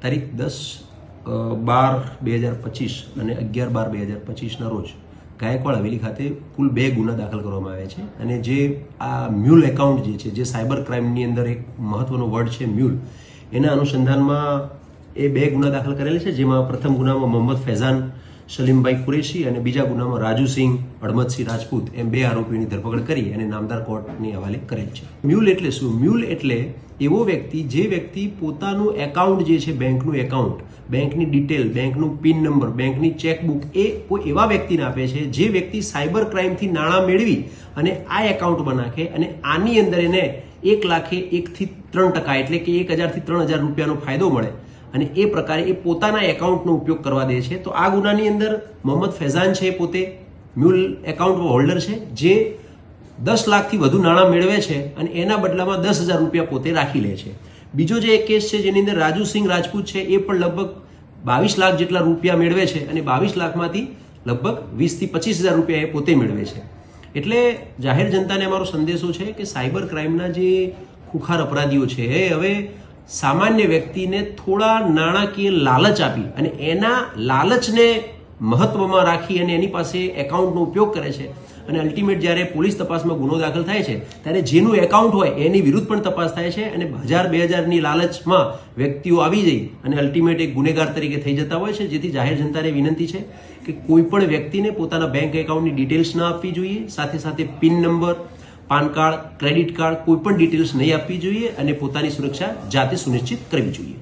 તારીખ 10/12/2025 અને 11/12/2025ના રોજ ગાયકવાડ હવેલી ખાતે કુલ 2 ગુના દાખલ કરવામાં આવ્યા છે અને જે આ મ્યુલ એકાઉન્ટ જે છે જે સાયબર ક્રાઇમની અંદર એક મહત્વનો વર્ડ છે મ્યુલ, એના અનુસંધાનમાં એ 2 ગુના દાખલ કરેલા છે, જેમાં પ્રથમ ગુનામાં મોહમ્મદ ફૈઝાન સલીમભાઈ કુરેશી અને બીજા ગુનામાં રાજુસિંહ હડમતસિંહ રાજપૂત એમ 2 આરોપીઓની ધરપકડ કરી અને નામદાર કોર્ટની હવાલે કરેલ છે. મ્યુલ એટલે શું? મ્યુલ એટલે એવો વ્યક્તિ જે વ્યક્તિ પોતાનું એકાઉન્ટ જે છે બેંકનું એકાઉન્ટ, બેંકની ડિટેલ, બેંકનું પિન નંબર, બેંકની ચેકબુક એ કોઈ એવા વ્યક્તિને આપે છે જે વ્યક્તિ સાયબર ક્રાઇમથી નાણાં મેળવી અને આ એકાઉન્ટમાં નાખે અને આની અંદર એને 1 લાખે 1 થી 3% એટલે કે 1000 થી 3000 રૂપિયાનો ફાયદો મળે અને એ પ્રકારે એ પોતાના એકાઉન્ટનો ઉપયોગ કરવા દે છે. તો આ ગુનાની અંદર મોહમ્મદ ફૈઝાન છે, પોતે મ્યુલ એકાઉન્ટ હોલ્ડર છે, જે 10 લાખથી વધુ નાણાં મેળવે છે અને એના બદલામાં 10,000 રૂપિયા પોતે રાખી લે છે. બીજો જે એક કેસ છે જેની અંદર રાજુસિંહ રાજપૂત છે, એ પણ લગભગ 22 લાખ જેટલા રૂપિયા મેળવે છે અને 22 લાખમાંથી લગભગ 20 થી 25,000 રૂપિયા એ પોતે મેળવે છે. એટલે જાહેર જનતાને અમારો સંદેશો છે કે સાયબર ક્રાઇમના જે ખુખાર અપરાધીઓ છે એ હવે સામાન્ય વ્યક્તિને થોડા નાણાકીય લાલચ આપી અને એના લાલચને મહત્વમાં રાખી અને એની પાસે એકાઉન્ટનો ઉપયોગ કરે છે અને અલ્ટિમેટ જ્યારે પોલીસ તપાસમાં ગુનો દાખલ થાય છે ત્યારે જેનું એકાઉન્ટ હોય એની વિરુદ્ધ પણ તપાસ થાય છે અને 1000-2000ની લાલચમાં વ્યક્તિઓ આવી જઈ અને અલ્ટિમેટ એક ગુનેગાર તરીકે થઈ જતા હોય છે. જેથી જાહેર જનતાને વિનંતી છે કે કોઈ પણ વ્યક્તિને પોતાના બેંક એકાઉન્ટની ડિટેલ્સ ના આપવી જોઈએ, સાથે સાથે pin number, PAN card, credit card કોઈ પણ ડિટેલ્સ નહીં આપવી જોઈએ અને પોતાની સુરક્ષા જાતે સુનિશ્ચિત કરવી જોઈએ.